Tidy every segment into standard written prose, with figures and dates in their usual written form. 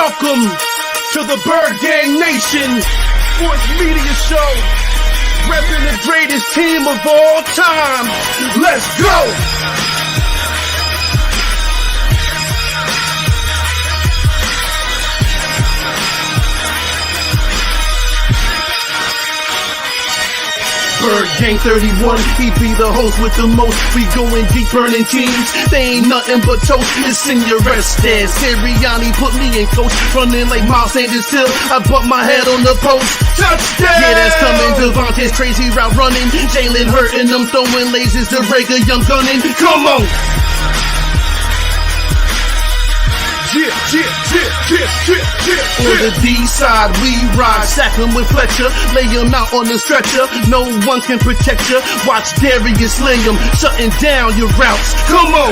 Welcome to the Bird Gang Nation Sports Media Show, repping the greatest team of all time. Let's go! Bird Gang 31, he be the host with the most. We going deep, burning teams. They ain't nothing but toast. It's in your rest there. Sirianni put me in coach, running like Miles Sanders till I bumped my head on the post. Touchdown! Yeah, that's coming. Devontae's crazy route running. Jalen hurting them, throwing lasers. The Rager Young gunning. Come on! On the D side, we ride, sack him with Fletcher, lay him out on the stretcher. No one can protect you. Watch Darius lay him, shutting down your routes. Come on!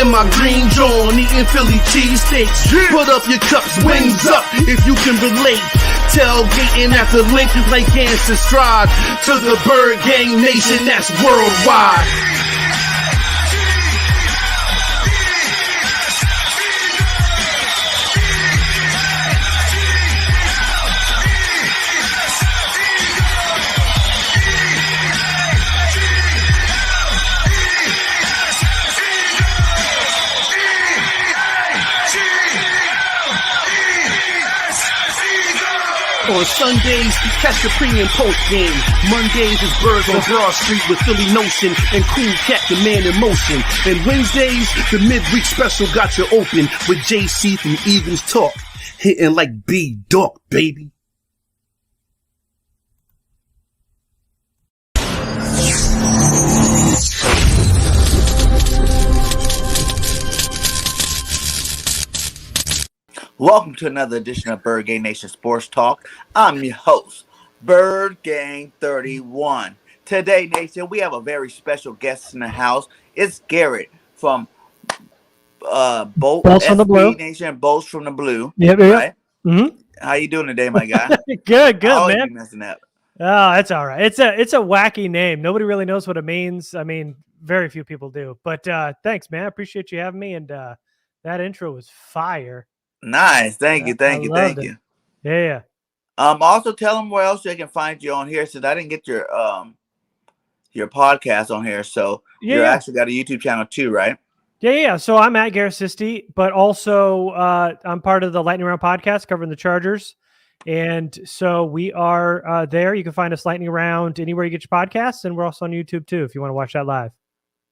In my green John, eating Philly cheesesteaks. Put up your cups, wings up, if you can relate. Tailgating at the link like Gangsta Stride. To the Bird Gang Nation, that's worldwide. On Sundays, catch the pre and post game. Mondays is Birds on Broad Street with Philly Notion and Cool Cat, the man in motion. And Wednesdays, the midweek special got you open with JC from Eagles Talk. Hitting like B-Dog, baby. Welcome to another edition of Bird Gang Nation Sports Talk. I'm your host, Bird Gang 31. Today, Nation, we have a very special guest in the house. It's Garrett from Bolts from the Blue Nation, Bolts from the Blue. Yeah. Right? Mm-hmm. How you doing today, my guy? Good, How man. Are you messing up? Oh, that's all right. It's a wacky name. Nobody really knows what it means. I mean, very few people do. But thanks, man. I appreciate you having me. And that intro was fire. Nice. Thank you. Yeah. Also tell them where else they can find you on here, since I didn't get your podcast on here. So you actually got a YouTube channel too, right? Yeah. So I'm at Garrett Sisti, but also I'm part of the Lightning Round podcast covering the Chargers. And so we are there. You can find us Lightning Round anywhere you get your podcasts. And we're also on YouTube too, if you want to watch that live.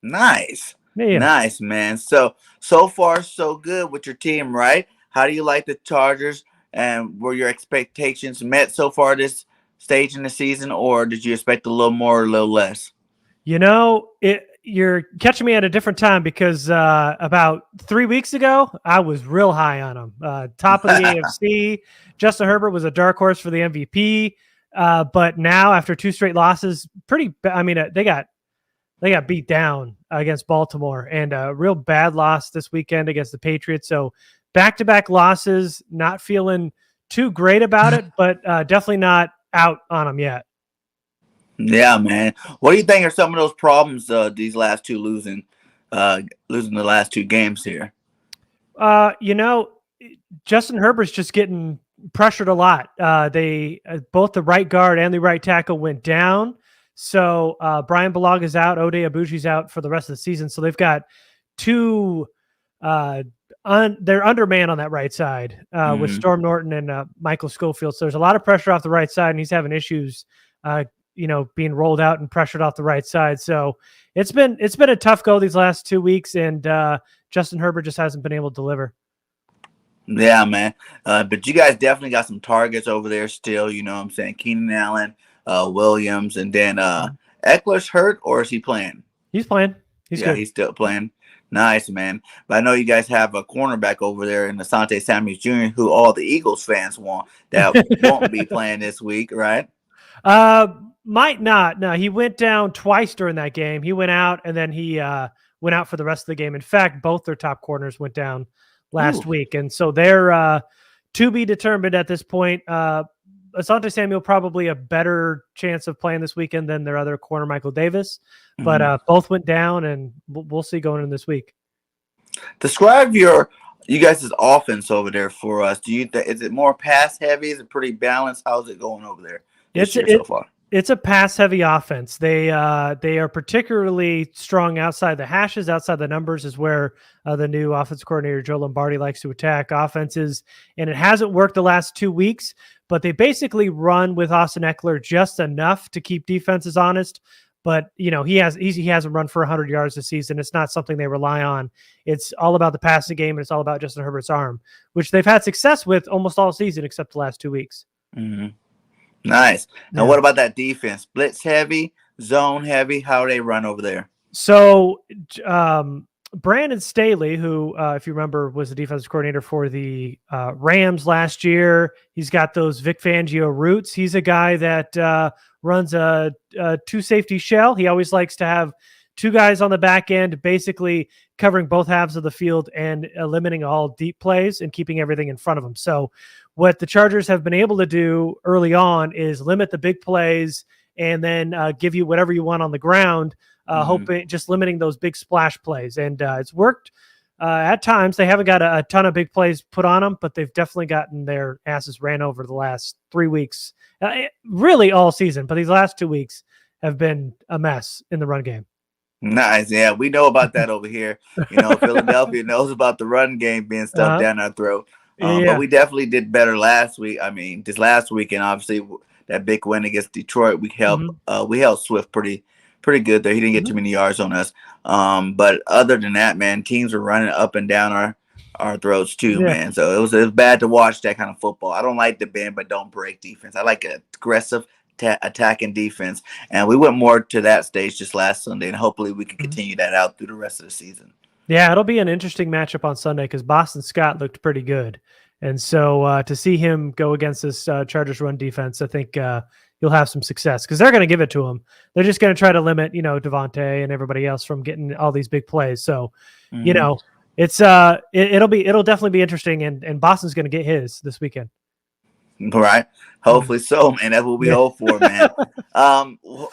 Nice. Yeah. Nice, man. So far, so good with your team, right? How do you like the Chargers, and were your expectations met so far this stage in the season, or did you expect a little more or a little less? You know, you're catching me at a different time because about 3 weeks ago, I was real high on them. Top of the AFC. Justin Herbert was a dark horse for the MVP. But now, after 2 straight losses, they got beat down against Baltimore, and a real bad loss this weekend against the Patriots. So back-to-back losses, not feeling too great about it, but definitely not out on them yet. Yeah, man. What do you think are some of those problems these last two losing the last 2 games here? Justin Herbert's just getting pressured a lot. They both the right guard and the right tackle went down. So Brian Balaga's out, Ode Abuji's out for the rest of the season. So they've got 2 they're undermanned on that right side with Storm Norton and Michael Schofield. So there's a lot of pressure off the right side, and he's having issues, being rolled out and pressured off the right side. So it's been a tough go these last 2 weeks, and Justin Herbert just hasn't been able to deliver. Yeah, man. But you guys definitely got some targets over there still. You know what I'm saying? Keenan Allen, Williams, and then Eckler's hurt, or is he playing? He's playing. He's good. He's still playing. Nice, man. But I know you guys have a cornerback over there in Asante Samuel Jr., who all the Eagles fans want, that won't be playing this week, right? Might not. No, he went down twice during that game. He went out, and then he went out for the rest of the game. In fact, both their top corners went down last week. And so they're to be determined at this point. Asante Samuel probably a better chance of playing this weekend than their other corner, Michael Davis. But both went down, and we'll see going in this week. Describe you guys' offense over there for us. Is it more pass heavy? Is it pretty balanced? How's it going over there this year so far? It's a pass-heavy offense. They are particularly strong outside the hashes, outside the numbers is where the new offense coordinator Joe Lombardi likes to attack offenses, and it hasn't worked the last 2 weeks. But they basically run with Austin Eckler just enough to keep defenses honest. But he hasn't run for 100 yards this season. It's not something they rely on. It's all about the passing game, and it's all about Justin Herbert's arm, which they've had success with almost all season except the last 2 weeks. Mm-hmm. Nice. Now, what about that defense? Blitz heavy, zone heavy? How do they run over there? So, Brandon Staley, who, if you remember, was the defensive coordinator for the Rams last year, he's got those Vic Fangio roots. He's a guy that runs a two-safety shell. He always likes to have two guys on the back end, basically covering both halves of the field and limiting all deep plays and keeping everything in front of them. So what the Chargers have been able to do early on is limit the big plays and then give you whatever you want on the ground, hoping just limiting those big splash plays. And it's worked at times. They haven't got a ton of big plays put on them, but they've definitely gotten their asses ran over the last 3 weeks, really all season. But these last 2 weeks have been a mess in the run game. Nice. Yeah, we know about that over here. Philadelphia knows about the run game being stuffed down our throat. But we definitely did better last week. I mean, this last week, and obviously that big win against Detroit, we held Swift pretty good there. He didn't get too many yards on us. But other than that, man, teams were running up and down our throats too, man. So it was bad to watch that kind of football. I don't like the bend but don't break defense. I like aggressive attacking defense, and we went more to that stage just last Sunday, and hopefully we can continue that out through the rest of the season. Yeah, it'll be an interesting matchup on Sunday because Boston Scott looked pretty good, and so to see him go against this Chargers run defense, I think you'll have some success because they're going to give it to him. They're just going to try to limit, Devontae and everybody else from getting all these big plays. So, it's it'll definitely be interesting, and Boston's going to get his this weekend. Right. Hopefully so, man. That's what we hope for, man.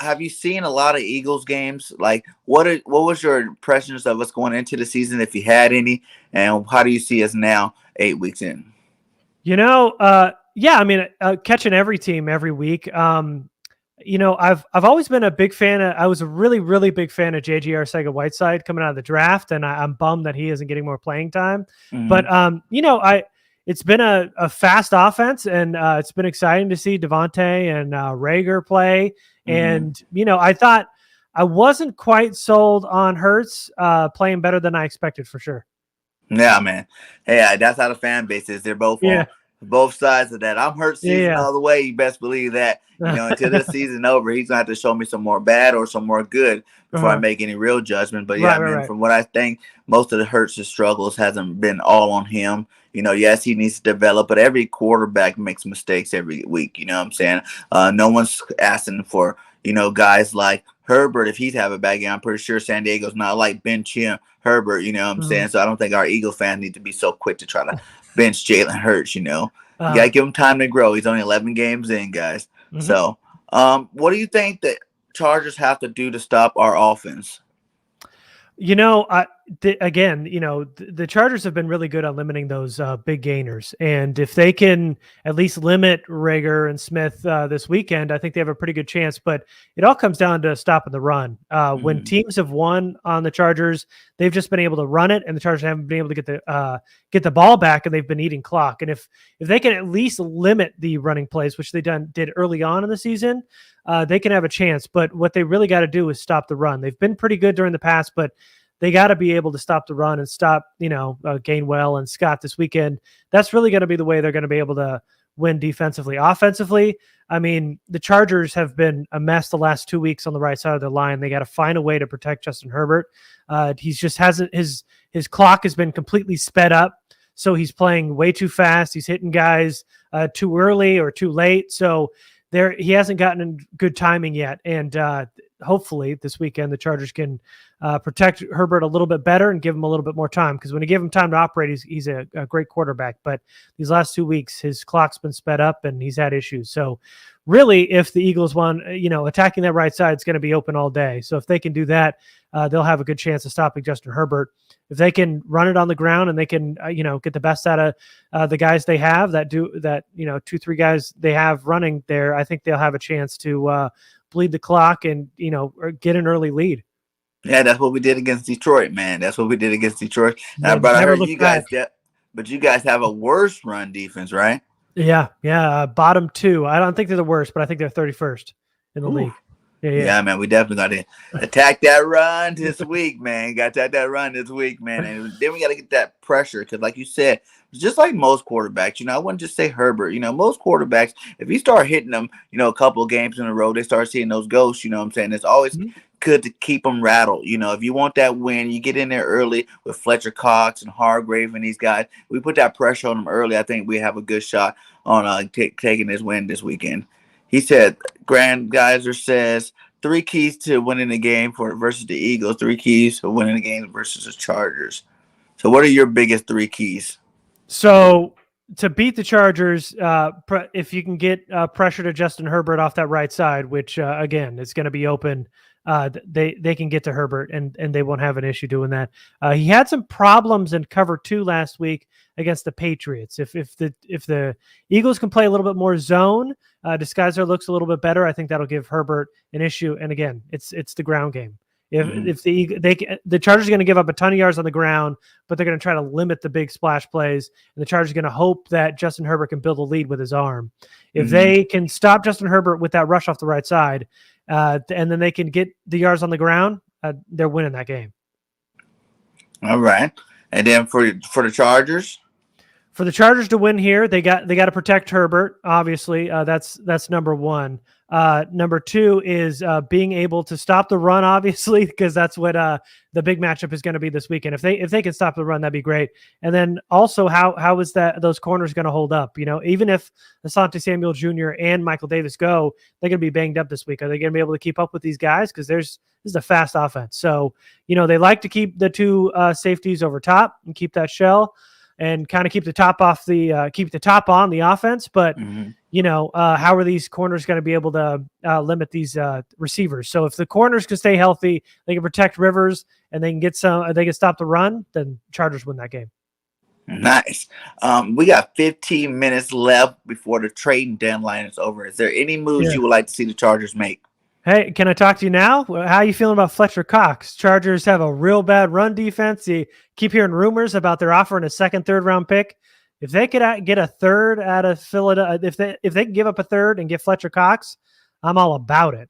Have you seen a lot of Eagles games? Like, what was your impressions of us going into the season, if you had any, and how do you see us now, 8 weeks in? Yeah, I mean, catching every team every week. I've always been a big fan of. I was a really, really big fan of J.G. Arcega-Whiteside coming out of the draft, and I'm bummed that he isn't getting more playing time. But it's been a fast offense, and it's been exciting to see Devontae and Rager play. And, I thought I wasn't quite sold on Hurts playing better than I expected for sure. Yeah, man. Hey, that's how the fan base is. They're both on both sides of that. I'm Hurts season all the way. You best believe that. Until this season over, he's going to have to show me some more bad or some more good before I make any real judgment. But from what I think, most of the Hurts' struggles hasn't been all on him. Yes, he needs to develop, but every quarterback makes mistakes every week. You know what I'm saying? No one's asking for, guys like Herbert. If he's having a bad game, I'm pretty sure San Diego's not like bench him, Herbert. You know what I'm saying? So I don't think our Eagle fans need to be so quick to try to bench Jalen Hurts. You got to give him time to grow. He's only 11 games in, guys. So what do you think that Chargers have to do to stop our offense? The Chargers have been really good on limiting those big gainers. And if they can at least limit Rager and Smith this weekend, I think they have a pretty good chance. But it all comes down to stopping the run. When teams have won on the Chargers, they've just been able to run it, and the Chargers haven't been able to get the ball back, and they've been eating clock. And if they can at least limit the running plays, which they did early on in the season, they can have a chance. But what they really got to do is stop the run. They've been pretty good during the past, but they got to be able to stop the run and stop, Gainwell and Scott this weekend. That's really going to be the way they're going to be able to win defensively. Offensively, I mean, the Chargers have been a mess the last 2 weeks on the right side of the line. They got to find a way to protect Justin Herbert. He's just hasn't his clock has been completely sped up. So he's playing way too fast. He's hitting guys too early or too late. So he hasn't gotten in good timing yet. And hopefully this weekend the Chargers can protect Herbert a little bit better and give him a little bit more time, because when you give him time to operate, he's a great quarterback. But these last 2 weeks, his clock's been sped up and he's had issues. So really, if the Eagles attacking that right side is going to be open all day. So if they can do that, they'll have a good chance of stopping Justin Herbert. If they can run it on the ground and they can, get the best out of the guys they have that 2-3 guys they have running there, I think they'll have a chance to bleed the clock and, or get an early lead. Yeah, that's what we did against Detroit, man. That's what we did against Detroit. Yeah, but I never heard look you guys, back. but you guys have a worse run defense, right? Yeah. Bottom 2. I don't think they're the worst, but I think they're 31st in the league. Yeah, man, we definitely got to attack that run this week, man. Got to attack that run this week, man. And then we got to get that pressure because, like you said, just like most quarterbacks, I wouldn't just say Herbert. Most quarterbacks, if you start hitting them, a couple of games in a row, they start seeing those ghosts, what I'm saying? It's always good to keep them rattled. If you want that win, you get in there early with Fletcher Cox and Hargrave and these guys. We put that pressure on them early. I think we have a good shot on taking this win this weekend. He said, Grand Geyser says, 3 keys to winning the game versus the Eagles, 3 keys to winning the game versus the Chargers. So what are your biggest 3 keys? So to beat the Chargers, if you can get pressure to Justin Herbert off that right side, which, again, is going to be open, they can get to Herbert and they won't have an issue doing that. He had some problems in cover 2 last week against the Patriots. If the Eagles can play a little bit more zone, disguise their looks a little bit better, I think that'll give Herbert an issue. And again, it's the ground game. If the Chargers are going to give up a ton of yards on the ground, but they're going to try to limit the big splash plays, and the Chargers are going to hope that Justin Herbert can build a lead with his arm. If they can stop Justin Herbert with that rush off the right side, and then they can get the yards on the ground, they're winning that game. All right. And then for the Chargers? For the Chargers to win here, they got to protect Herbert. Obviously, that's number 1. Number 2 is being able to stop the run, obviously, because that's what the big matchup is going to be this weekend. If they can stop the run, that'd be great. And then also, how is those corners going to hold up? Even if Asante Samuel Jr. and Michael Davis go, they're going to be banged up this week. Are they going to be able to keep up with these guys? Because this is a fast offense. So they like to keep the 2 safeties over top and keep that shell and kind of keep the top on the offense. But how are these corners going to be able to limit these receivers? So if the corners can stay healthy, they can protect Rivers and they can stop the run, then Chargers win that game. Nice. We got 15 minutes left before the trading deadline is over. Is there any moves you would like to see the Chargers make? Hey, can I talk to you now? How are you feeling about Fletcher Cox? Chargers have a real bad run defense. You keep hearing rumors about they're offering a 2nd, 3rd round pick. If they could get a 3rd out of Philadelphia, if they can give up a 3rd and get Fletcher Cox, I'm all about it.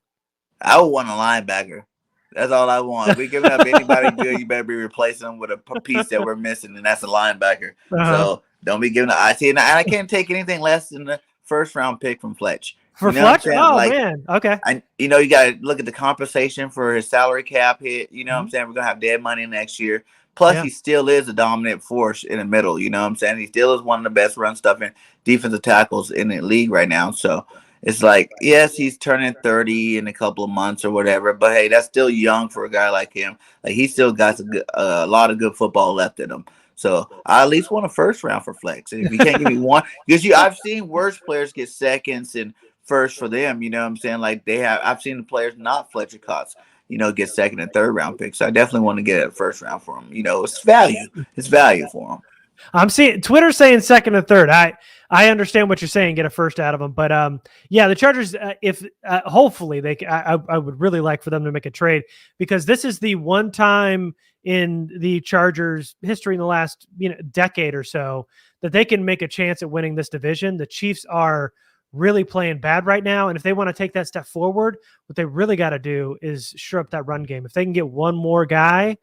I would want a linebacker. That's all I want. If we giving up anybody good, you better be replacing them with a piece that we're missing, and that's a linebacker. So don't be giving I see, and I can't take anything less than the 1st round pick from Fletch. For Fletcher? Oh, man. Okay. You got to look at the compensation for his salary cap hit. You know what I'm saying? We're going to have dead money next year. Plus, he still is a dominant force in the middle. You know what I'm saying? He still is one of the best run stuffing defensive tackles in the league right now. So it's like, yes, he's turning 30 in a couple of months or whatever. But, hey, that's still young for a guy like him. Like, he still got a lot of good football left in him. So I at least want a 1st round for Flex. And if you can't give me one, because I've seen worse players get 2nds and 1st for them, you know what I'm saying? Like I've seen the players not Fletcher Cox, get 2nd and 3rd round picks. So I definitely want to get a 1st round for him. It's value. It's value for him. I'm seeing Twitter saying 2nd and 3rd. I understand what you're saying, get a 1st out of them. But the Chargers, if hopefully I would really like for them to make a trade, because this is the one time in the Chargers history in the last decade or so that they can make a chance at winning this division. The Chiefs are really playing bad right now. And if they want to take that step forward, what they really got to do is shore up that run game. If they can get one more guy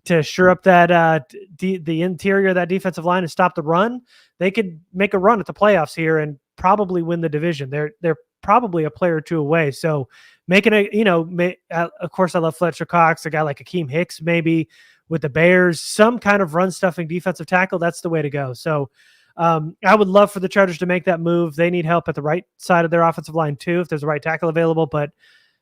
to shore up that the interior of that defensive line and stop the run, they could make a run at the playoffs here and probably win the division. They're probably a player or 2 away. So making of course, I love Fletcher Cox, a guy like Akeem Hicks, maybe with the Bears, some kind of run stuffing defensive tackle. That's the way to go. So I would love for the Chargers to make that move. They need help at the right side of their offensive line too, if there's a right tackle available. But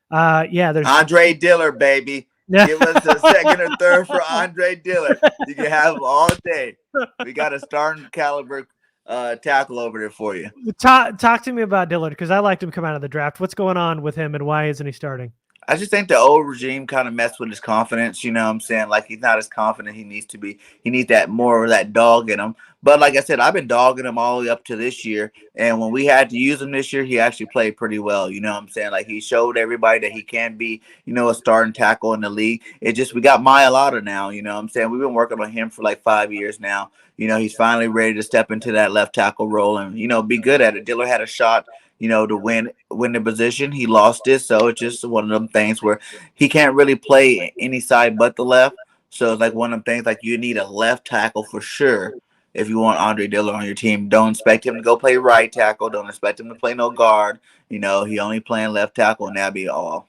there's Andre Dillard, baby. Give us a 2nd or 3rd for Andre Dillard. You can have him all day. We got a starting caliber tackle over there for you. Talk to me about Dillard, because I liked him come out of the draft. What's going on with him and why isn't he starting? I just think the old regime kind of messed with his confidence. You know what I'm saying? Like, he's not as confident he needs to be. He needs that more of that dog in him. But like I said, I've been dogging him all the way up to this year. And when we had to use him this year, he actually played pretty well. You know what I'm saying? Like, he showed everybody that he can be, a starting tackle in the league. It just, we got Mailata now. You know what I'm saying? We've been working on him for like 5 years now. He's finally ready to step into that left tackle role and, be good at it. Diller had a shot, to win the position. He lost it. So it's just one of them things where he can't really play any side but the left. So it's like one of them things, like, you need a left tackle for sure if you want Andre Dillard on your team. Don't expect him to go play right tackle. Don't expect him to play no guard. He only playing left tackle, and that'd be all.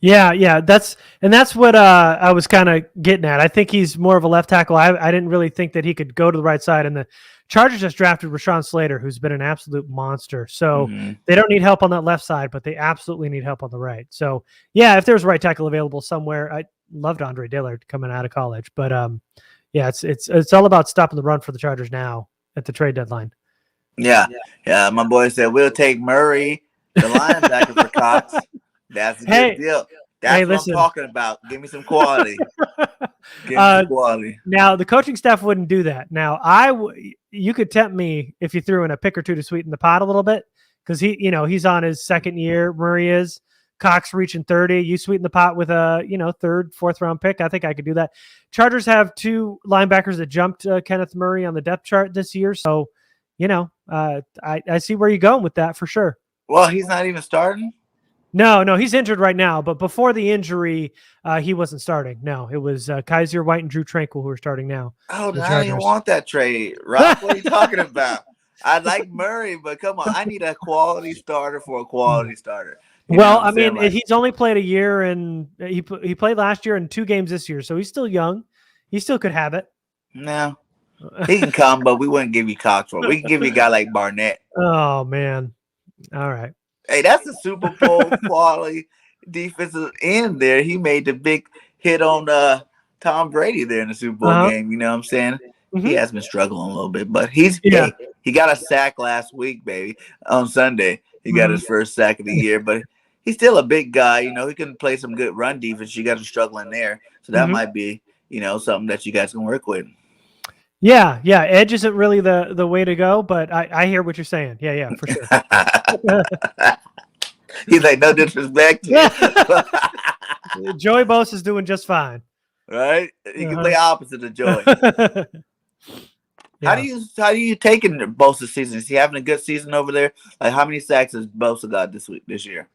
Yeah. That's what I was kind of getting at. I think he's more of a left tackle. I didn't really think that he could go to the right side. And the Chargers just drafted Rashaan Slater, who's been an absolute monster. So they don't need help on that left side, but they absolutely need help on the right. So yeah, if there's a right tackle available somewhere, I loved Andre Dillard coming out of college. But yeah, it's all about stopping the run for the Chargers now at the trade deadline. Yeah. My boy said we'll take Murray, the linebacker, for Cox. That's a good deal. That's what I'm talking about. Give me some quality. Give me some quality. Now, the coaching staff wouldn't do that. Now, you could tempt me if you threw in a pick or two to sweeten the pot a little bit, because he's on his second year. Murray is. Cox reaching 30. You sweeten the pot with a third, fourth round pick. I think I could do that. Chargers have two linebackers that jumped Kenneth Murray on the depth chart this year. So, I see where you're going with that for sure. Well, he's not even starting. No, he's injured right now. But before the injury, he wasn't starting. No, it was Kaiser White and Drew Tranquil who are starting now. Oh, I don't even want that trade. Rock, what are you talking about? I like Murray, but come on. I need a quality starter for a quality starter. Well, I mean, he's only played a year, and he played last year in 2 games this year, so he's still young. He still could have it. No, he can come, but we wouldn't give you Cox for it. We can give you a guy like Barnett. Oh, man. All right. Hey, that's a Super Bowl quality defensive end there. He made the big hit on Tom Brady there in the Super Bowl game. You know what I'm saying? He has been struggling a little bit, but he got a sack last week, baby, on Sunday. He got his first sack of the year, but he's still a big guy. He can play some good run defense. You got him struggling there. So that might be, something that you guys can work with. Yeah. Edge isn't really the way to go, but I hear what you're saying. Yeah, for sure. He's like, no disrespect. Joey Bosa is doing just fine. Right? He can play opposite of Joey. How do you take in Bosa's season? Is he having a good season over there? Like, how many sacks has Bosa got this year?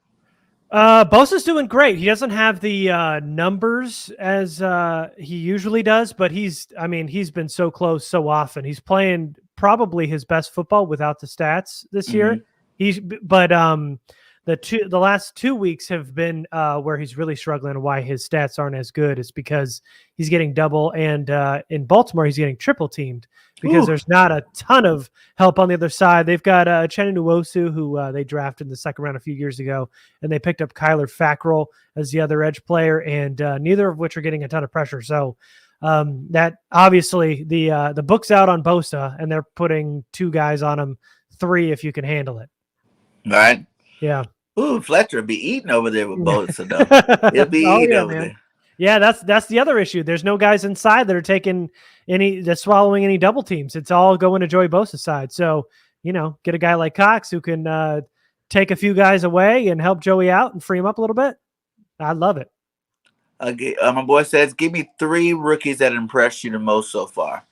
Bosa's doing great. He doesn't have the numbers as he usually does, but he's been so close so often. He's playing probably his best football without the stats this year. The last 2 weeks have been where he's really struggling, and why his stats aren't as good is because he's getting double, and in Baltimore he's getting triple teamed because there's not a ton of help on the other side. They've got Uchenna Nwosu, who they drafted in the second round a few years ago, and they picked up Kyler Fackrell as the other edge player, and neither of which are getting a ton of pressure. So that obviously the book's out on Bosa, and they're putting 2 guys on him, 3 if you can handle it. All right. Yeah. Ooh, Fletcher be eating over there with Bosa, though. He'll be eating over there. Yeah, that's the other issue. There's no guys inside that are that's swallowing any double teams. It's all going to Joey Bosa's side. So, get a guy like Cox who can take a few guys away and help Joey out and free him up a little bit. I love it. My boy says, give me 3 rookies that impressed you the most so far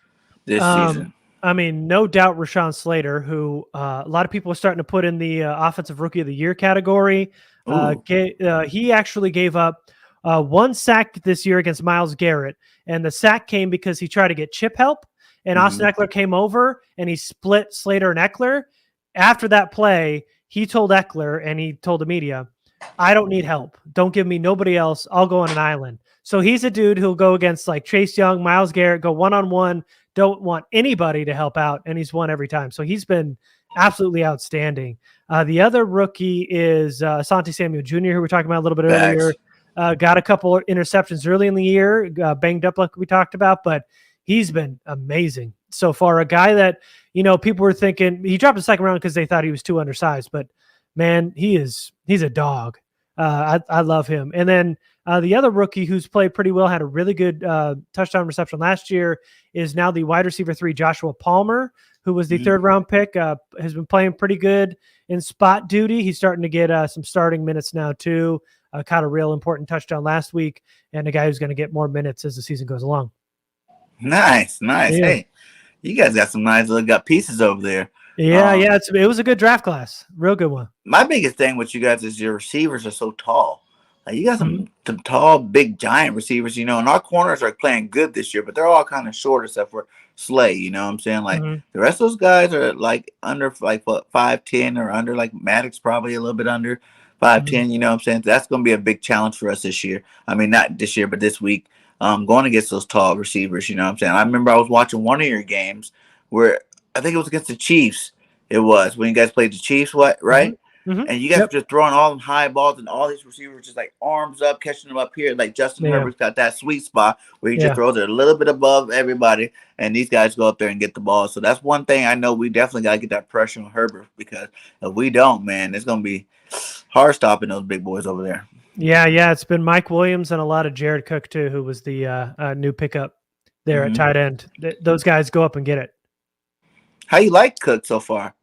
this season. I mean, no doubt Rashaan Slater, who a lot of people are starting to put in the Offensive Rookie of the Year category. He actually gave up 1 sack this year against Myles Garrett, and the sack came because he tried to get chip help, and Austin Eckler came over, and he split Slater and Eckler. After that play, he told Eckler, and he told the media, I don't need help. Don't give me nobody else. I'll go on an island. So he's a dude who'll go against like Chase Young, Myles Garrett, go one-on-one, don't want anybody to help out, and he's won every time. So he's been absolutely outstanding. The other rookie is Asante Samuel Jr., who we were talking about a little bit earlier. Got a couple of interceptions early in the year, banged up like we talked about, but he's been amazing so far. A guy that, people were thinking he dropped the second round because they thought he was too undersized, but man, he's a dog. I love him. And then the other rookie who's played pretty well, had a really good touchdown reception last year, is now the wide receiver 3, Joshua Palmer, who was the third round pick, has been playing pretty good in spot duty. He's starting to get some starting minutes now too. Caught a real important touchdown last week, and a guy who's going to get more minutes as the season goes along. Nice. Yeah. Hey, you guys got some nice little got pieces over there. Yeah, it was a good draft class. Real good one. My biggest thing with you guys is your receivers are so tall. Like, you got some tall, big, giant receivers, and our corners are playing good this year, but they're all kind of short except for Slay, you know what I'm saying? Like, the rest of those guys are like under like 5'10" or under, like Maddox probably a little bit under 5'10", you know what I'm saying? That's going to be a big challenge for us this year. I mean, not this year, but this week, going against those tall receivers, you know what I'm saying? I remember I was watching one of your games where I think it was against the Chiefs. It was when you guys played the Chiefs, right? And you guys were just throwing all them high balls, and all these receivers just like arms up, catching them up here. Like Justin Herbert's got that sweet spot where he just throws it a little bit above everybody, and these guys go up there and get the ball. So that's one thing I know we definitely got to get that pressure on Herbert, because if we don't, man, it's going to be hard stopping those big boys over there. Yeah. It's been Mike Williams and a lot of Jared Cook too, who was the new pickup there at tight end. Those guys go up and get it. How you like Cook so far?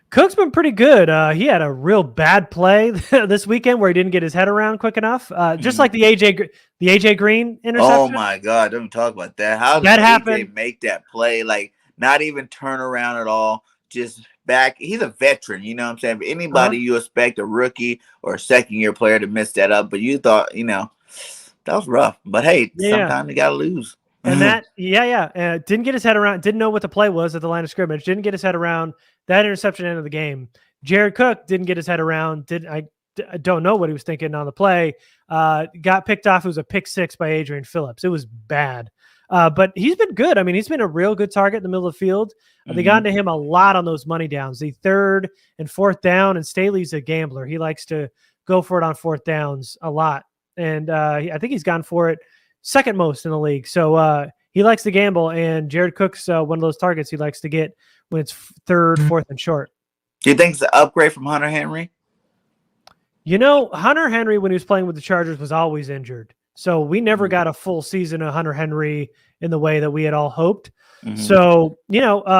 Cook's been pretty good. He had a real bad play this weekend where he didn't get his head around quick enough. Just like the AJ Green interception. Oh my God! Don't talk about that. How did that AJ happen? Make that play? Like, not even turn around at all. Just back. He's a veteran. You know what I'm saying? But anybody you expect a rookie or a second-year player to mess that up, but you thought, that was rough. But hey, sometimes you gotta lose. And that, didn't get his head around. Didn't know what the play was at the line of scrimmage. Didn't get his head around. That interception ended the game. Jared Cook didn't get his head around. I don't know what he was thinking on the play. Got picked off. It was a pick 6 by Adrian Phillips. It was bad. But he's been good. I mean, he's been a real good target in the middle of the field. They got into him a lot on those money downs. The 3rd and 4th down, and Staley's a gambler. He likes to go for it on 4th downs a lot. And I think he's gone for it second most in the league. So he likes to gamble, and Jared Cook's one of those targets he likes to get when it's 3rd, 4th, and short. Do you think it's an upgrade from Hunter Henry? Hunter Henry, when he was playing with the Chargers, was always injured. So we never got a full season of Hunter Henry in the way that we had all hoped. So,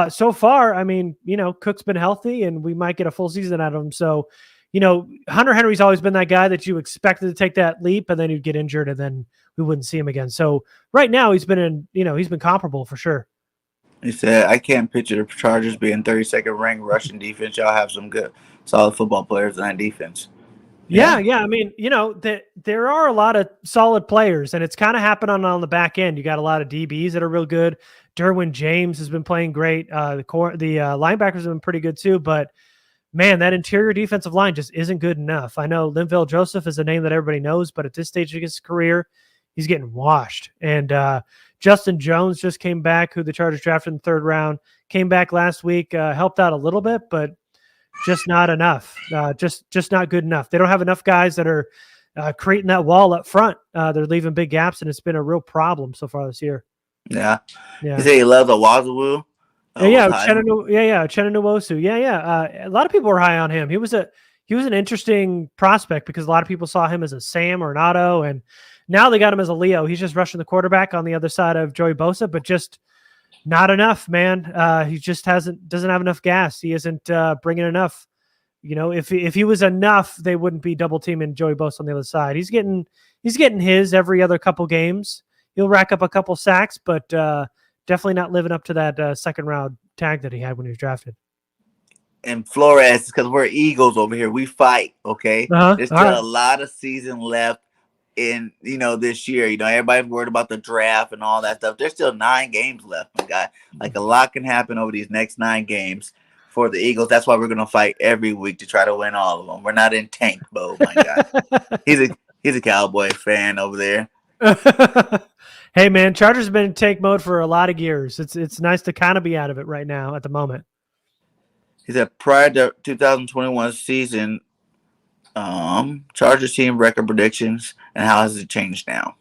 so far, I mean, Cook's been healthy, and we might get a full season out of him. So, Hunter Henry's always been that guy that you expected to take that leap, and then he'd get injured, and then we wouldn't see him again. So right now he's been he's been comparable for sure. He said, I can't picture the Chargers being 32nd ranked rushing defense. Y'all have some good, solid football players in that defense. Yeah. I mean, there are a lot of solid players, and it's kind of happening on the back end. You got a lot of DBs that are real good. Derwin James has been playing great. The linebackers have been pretty good too, but man, that interior defensive line just isn't good enough. I know Linval Joseph is a name that everybody knows, but at this stage of his career, he's getting washed. And Justin Jones just came back, who the Chargers drafted in the 3rd round, came back last week, helped out a little bit, but just not enough. Just not good enough. They don't have enough guys that are creating that wall up front. They're leaving big gaps, and it's been a real problem so far this year. Yeah. You say he loves Owazu? Uchenna Nwosu. A lot of people were high on him. He was an interesting prospect because a lot of people saw him as a Sam or an Otto, and now they got him as a Leo. He's just rushing the quarterback on the other side of Joey Bosa, but just not enough, man. He just doesn't have enough gas. He isn't bringing enough. If he was enough, they wouldn't be double teaming Joey Bosa on the other side. He's getting his every other couple games. He'll rack up a couple sacks, but definitely not living up to that 2nd round tag that he had when he was drafted. And Flores, because we're Eagles over here, we fight. Okay, there's still a lot of season left in this year. Everybody's worried about the draft and all that stuff. There's still 9 games left, my guy. Like, a lot can happen over these next 9 games for the Eagles. That's why we're gonna fight every week to try to win all of them. We're not in tank mode, my guy. He's a Cowboy fan over there. Hey man, Chargers have been in tank mode for a lot of years. It's nice to kind of be out of it right now at the moment. He said prior to 2021 season, Chargers team record predictions, and how has it changed now?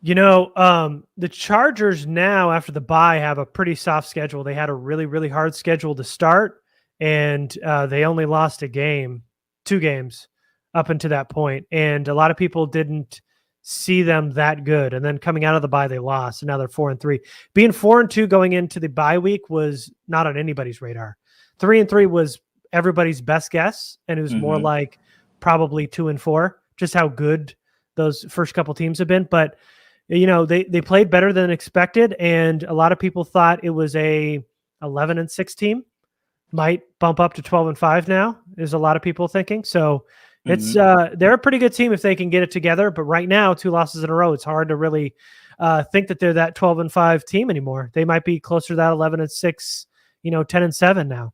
The Chargers now, after the bye, have a pretty soft schedule. They had a really, really hard schedule to start, and they only lost 2 games. up until that point, and a lot of people didn't see them that good. And then coming out of the bye, they lost, and now they're 4-3. Being 4-2 going into the bye week was not on anybody's radar. 3-3 was everybody's best guess, and it was more like probably 2-4, just how good those first couple teams have been. But they played better than expected, and a lot of people thought it was a 11-6 team. Might bump up to 12-5 now, is a lot of people thinking. So it's they're a pretty good team if they can get it together. But right now, 2 losses in a row, it's hard to really think that they're that 12-5 team anymore. They might be closer to that 11-6, 10-7 now.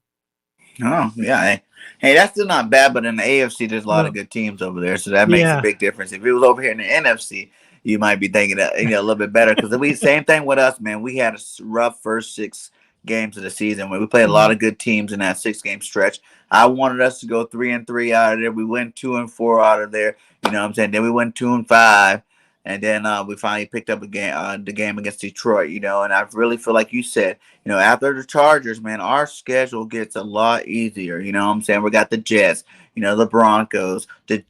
Oh, yeah. Hey, that's still not bad, but in the AFC, there's a lot of good teams over there, so that makes a big difference. If it was over here in the NFC, you might be thinking that, a little bit better, because same thing with us, man. We had a rough first 6 games of the season where we played a lot of good teams in that 6-game stretch. I wanted us to go 3-3 out of there. We went 2-4 out of there. You know what I'm saying? Then we went 2-5. And then we finally picked up the game against Detroit, and I really feel like you said, after the Chargers, man, our schedule gets a lot easier. You know what I'm saying? We got the Jets, the Broncos, the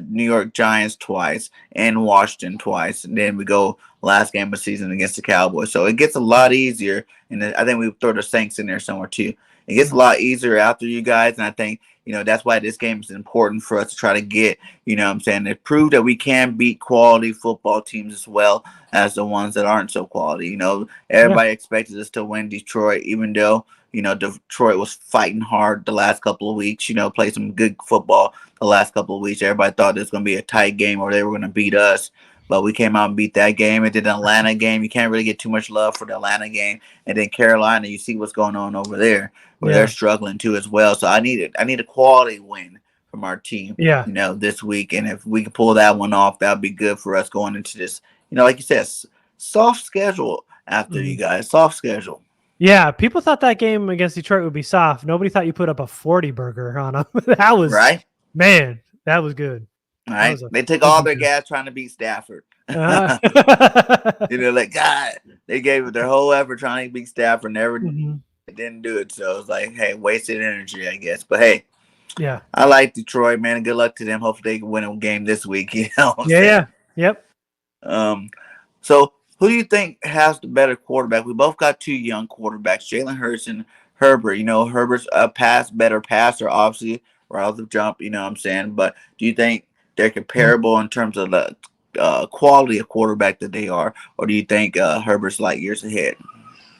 New York Giants twice, and Washington twice. And then we go last game of the season against the Cowboys. So it gets a lot easier. And I think we throw the Saints in there somewhere too. It gets a lot easier after you guys. And I think, that's why this game is important for us to try to get, to prove that we can beat quality football teams as well as the ones that aren't so quality. Everybody expected us to win Detroit, even though, Detroit was fighting hard the last couple of weeks, played some good football the last couple of weeks. Everybody thought it was going to be a tight game or they were going to beat us. But we came out and beat that game. And then the Atlanta game, you can't really get too much love for the Atlanta game. And then Carolina, you see what's going on over there, where they're struggling too as well. So I need a quality win from our team, this week. And if we can pull that one off, that would be good for us going into this, like you said, soft schedule after you guys. Soft schedule. Yeah, people thought that game against Detroit would be soft. Nobody thought you put up a 40 burger on them. That was right. Man, that was good. All right. They took all their gas trying to beat Stafford. God, they gave it their whole effort trying to beat Stafford. Never didn't do it. So it's like, hey, wasted energy, I guess. But hey, I like Detroit, man. Good luck to them. Hopefully they can win a game this week. Yep. So who do you think has the better quarterback? We both got 2 young quarterbacks, Jalen Hurts and Herbert. Herbert's a better passer, obviously, right off the jump. You know what I'm saying? But do you think they're comparable in terms of the quality of quarterback that they are, or do you think Herbert's light years ahead?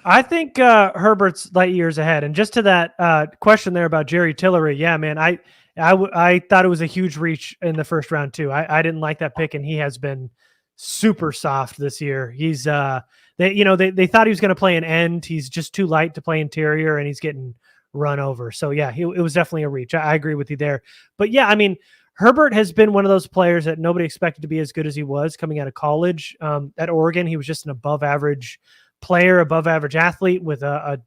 I think Herbert's light years ahead. And just to that question there about Jerry Tillery, yeah, man, I thought it was a huge reach in the first round too. I didn't like that pick, and he has been super soft this year. He's they thought he was going to play an end. He's just too light to play interior, and he's getting run over. So yeah, it was definitely a reach. I agree with you there. But yeah, I mean, Herbert has been one of those players that nobody expected to be as good as he was coming out of college. At Oregon, he was just an above average player, above average athlete with a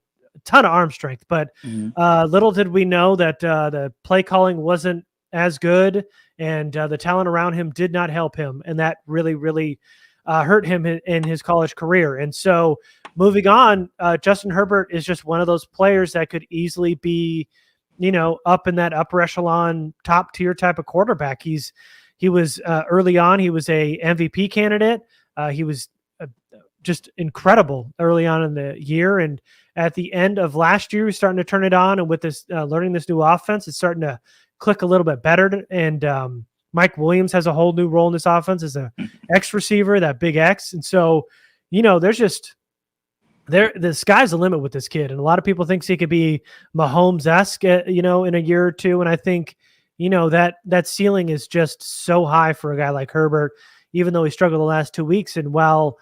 ton of arm strength. But little did we know that the play calling wasn't as good, and the talent around him did not help him. And that really, really hurt him in his college career. And so moving on, Justin Herbert is just one of those players that could easily be, up in that upper echelon, top tier type of quarterback. He was early on, he was a MVP candidate. He was just incredible early on in the year. And at the end of last year, he's starting to turn it on. And with this, learning this new offense, it's starting to click a little bit better. And Mike Williams has a whole new role in this offense as a X receiver, that big X. And so, there's just, the sky's the limit with this kid. And a lot of people think he could be Mahomes-esque, in a year or two. And I think, that ceiling is just so high for a guy like Herbert, even though he struggled the last 2 weeks. And while,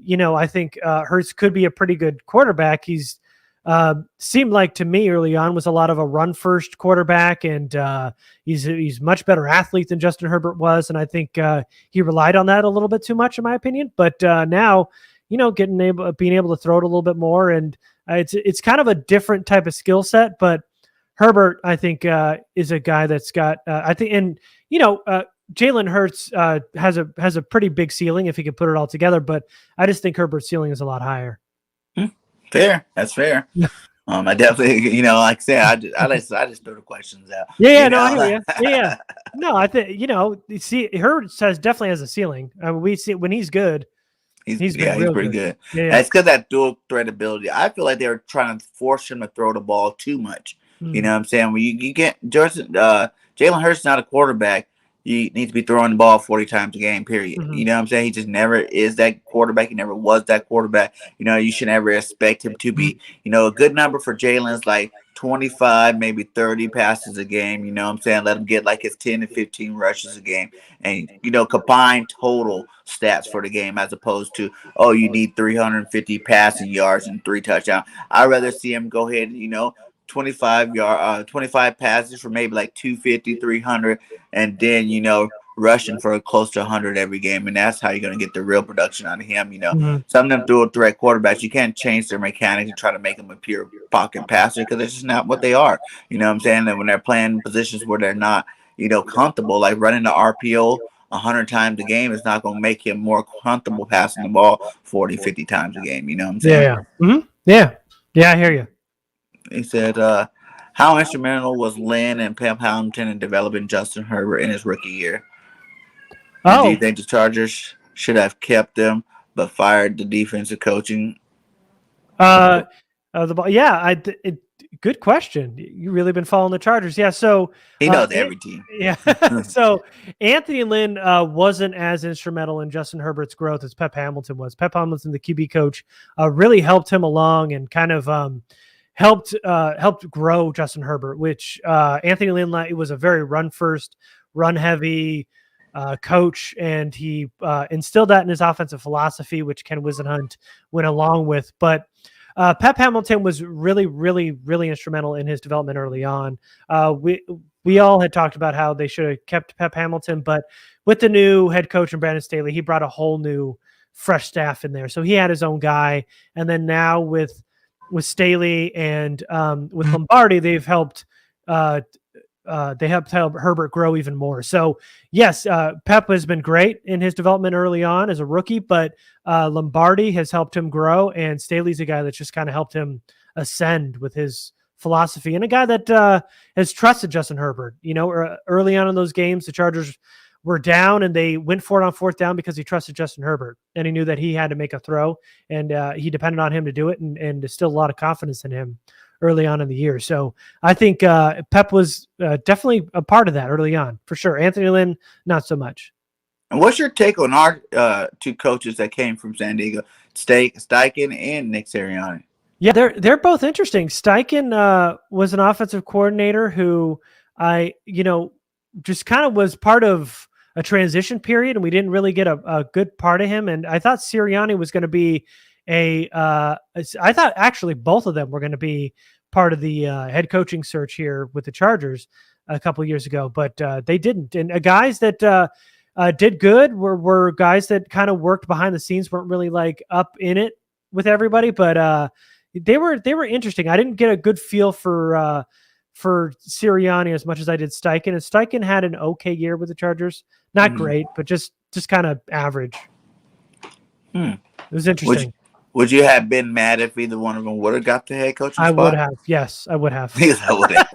I think Hurts could be a pretty good quarterback, he's seemed like to me early on was a lot of a run first quarterback. And he's much better athlete than Justin Herbert was. And I think he relied on that a little bit too much, in my opinion. But now, being able to throw it a little bit more, and it's kind of a different type of skill set. But Herbert, I think, is a guy that's got, I think, and Jalen Hurts has a pretty big ceiling if he can put it all together. But I just think Herbert's ceiling is a lot higher. Fair, that's fair. I definitely, like I said, I just throw the questions out. Yeah, no, I hear you. Yeah. No, I think, you see, Hurts definitely has a ceiling. I mean, we see when he's good, he's been He's real pretty good. good. Yeah. And it's because that dual threat ability. I feel like they were trying to force him to throw the ball too much. You know what I'm saying? When you get Jalen Hurts is not a quarterback. You need to be throwing the ball 40 times a game, period. You know what I'm saying? He just never is that quarterback. He never was that quarterback. You should never expect him to be. A good number for Jalen is like 25, maybe 30 passes a game. You know what I'm saying? Let him get like his 10 to 15 rushes a game. And, combined total stats for the game as opposed to, oh, you need 350 passing yards and 3 touchdowns. I'd rather see him go ahead and, 25 passes for maybe like 250, 300, and then rushing for close to 100 every game, and that's how you're going to get the real production out of him. Some of them dual threat quarterbacks, you can't change their mechanics and try to make them a pure pocket passer because it's just not what they are. You know what I'm saying? And when they're playing positions where they're not comfortable, like running the RPO 100 times a game is not going to make him more comfortable passing the ball 40, 50 times a game. You know what I'm saying? Yeah, I hear you. He said, how instrumental was Lynn and Pep Hamilton in developing Justin Herbert in his rookie year? And do you think the Chargers should have kept them but fired the defensive coaching? Good question. You really been following the Chargers. Yeah. So he knows every team. Yeah. So Anthony Lynn wasn't as instrumental in Justin Herbert's growth as Pep Hamilton was. Pep Hamilton, the QB coach, really helped him along and kind of helped grow Justin Herbert, which Anthony Lynn, it was a very run first, run heavy coach, and he instilled that in his offensive philosophy, which Ken Wisenhunt went along with. But Pep Hamilton was really, really, really instrumental in his development early on. We all had talked about how they should have kept Pep Hamilton, but with the new head coach and Brandon Staley, he brought a whole new, fresh staff in there. So he had his own guy, and then now with Staley and with Lombardi, they've helped Herbert grow even more. So yes, Pep has been great in his development early on as a rookie, but Lombardi has helped him grow, and Staley's a guy that's just kind of helped him ascend with his philosophy, and a guy that has trusted Justin Herbert. Early on in those games, the Chargers were down and they went for it on fourth down because he trusted Justin Herbert, and he knew that he had to make a throw, and he depended on him to do it, and there's still a lot of confidence in him early on in the year. So I think Pep was definitely a part of that early on, for sure. Anthony Lynn, not so much. And what's your take on our two coaches that came from San Diego, Steichen and Nick Sirianni? Yeah, they're both interesting. Steichen was an offensive coordinator who just kind of was part of a transition period, and we didn't really get a good part of him. And I thought Sirianni was going to be I thought actually both of them were going to be part of the head coaching search here with the Chargers a couple of years ago, but they didn't. And guys that did good were guys that kind of worked behind the scenes, weren't really like up in it with everybody, but they were interesting. I didn't get a good feel for Sirianni as much as I did Steichen. And Steichen had an okay year with the Chargers, not great, but just kind of average. It was interesting. Would you have been mad if either one of them would have got the head coaching spot? I would have. Yes, I would have. Yes, I would have.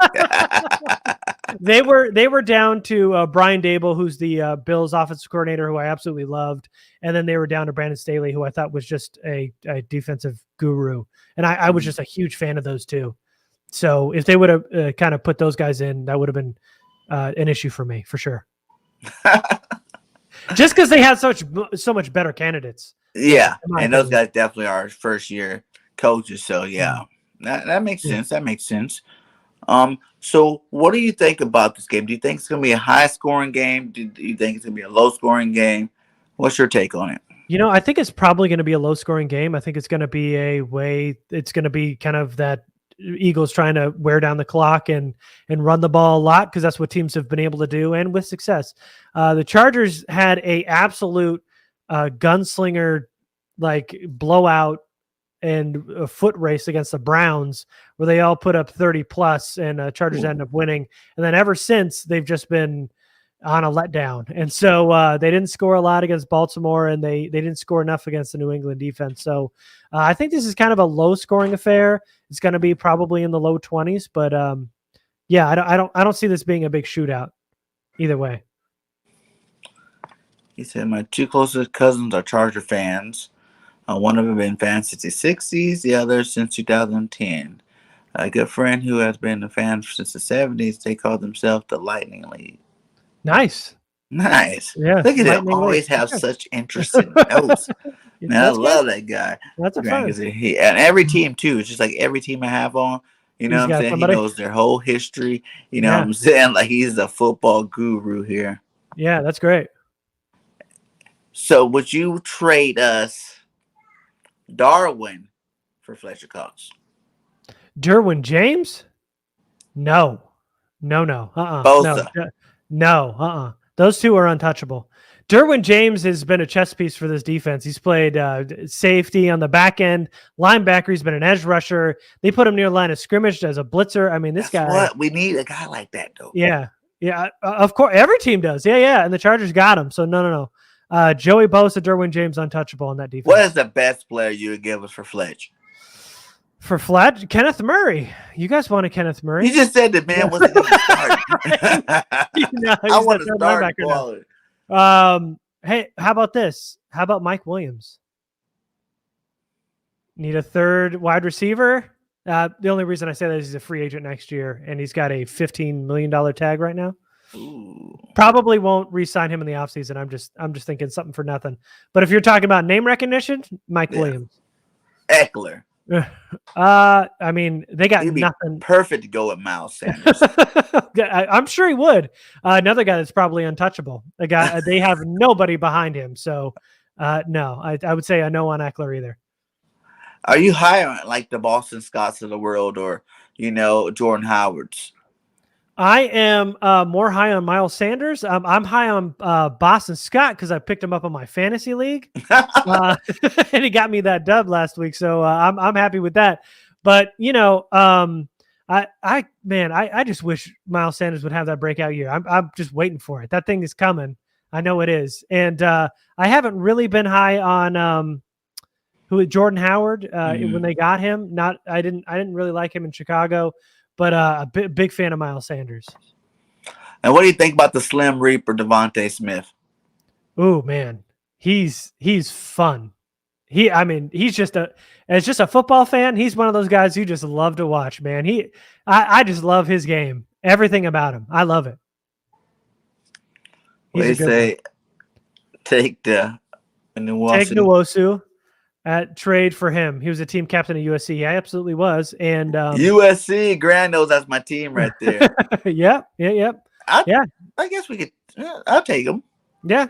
They were down to Brian Dable, who's the Bills offensive coordinator, who I absolutely loved, and then they were down to Brandon Staley, who I thought was just a defensive guru, and I was just a huge fan of those two. So if they would have kind of put those guys in, that would have been an issue for me, for sure. Just because they had so much better candidates. Yeah, and those guys definitely are first year coaches. So yeah, that makes sense. That makes sense. So what do you think about this game? Do you think it's going to be a high scoring game? Do you think it's going to be a low scoring game? What's your take on it? I think it's probably going to be a low scoring game. I think it's going to be it's going to be kind of that Eagles trying to wear down the clock and run the ball a lot, because that's what teams have been able to do, and with success. The Chargers had a absolute gunslinger blowout and a foot race against the Browns, where they all put up 30 plus, and Chargers ended up winning. And then ever since, they've just been on a letdown. And so they didn't score a lot against Baltimore, and they didn't score enough against the New England defense. So I think this is kind of a low scoring affair. It's going to be probably in the low 20s, but yeah, I don't see this being a big shootout either way. He said, my two closest cousins are Charger fans. One of them been fans since the 60s, the other since 2010. A good friend who has been a fan since the 70s, they call themselves the Lightning League. Nice. Nice. Yeah. Look at him. Lightning Always League. have such interesting notes. Man, I love that guy. That's a fun. And every team, too. It's just like every team I have on, you know what I'm saying? Somebody. He knows their whole history. You know what I'm saying? Like, he's a football guru here. Yeah, that's great. So, would you trade us Darwin for Fletcher Cox? Derwin James? No. Bosa. No. Those two are untouchable. Derwin James has been a chess piece for this defense. He's played safety on the back end, linebacker. He's been an edge rusher. They put him near the line of scrimmage as a blitzer. I mean, this guy. What we need a guy like that, though. Yeah. Of course, every team does. Yeah. And the Chargers got him. So no. Joey Bosa, Derwin James, untouchable on that defense. What is the best player you would give us for Fletch? For Fletch, Kenneth Murray. You guys wanted Kenneth Murray. You just said the man wasn't going to start. I want to start quality. Hey, how about this? How about Mike Williams? Need a third wide receiver? The only reason I say that is he's a free agent next year, and he's got a $15 million tag right now. Ooh. Probably won't re-sign him in the offseason. I'm just thinking something for nothing. But if you're talking about name recognition, Mike Williams. Eckler. I mean, they got nothing. Perfect to go with Miles Sanders. I'm sure he would. Another guy that's probably untouchable. A guy they have nobody behind him. So no, I would say a no on Eckler either. Are you high on like the Boston Scotts of the world, or Jordan Howard's? I am more high on Miles Sanders. I'm high on Boston Scott because I picked him up on my fantasy league, and he got me that dub last week. So I'm happy with that. But I just wish Miles Sanders would have that breakout year. I'm just waiting for it. That thing is coming. I know it is, and I haven't really been high on Jordan Howard when they got him. I didn't really like him in Chicago. But a big fan of Miles Sanders. And what do you think about the Slim Reaper, Devontae Smith? Oh man, he's fun. He's just a football fan. He's one of those guys you just love to watch, man. I just love his game. Everything about him, I love it. They say take Nwosu. Trade for him. He was a team captain at USC. Yeah, absolutely was. And USC, Grand knows that's my team right there. Yeah. I guess we could. I'll take him. Yeah,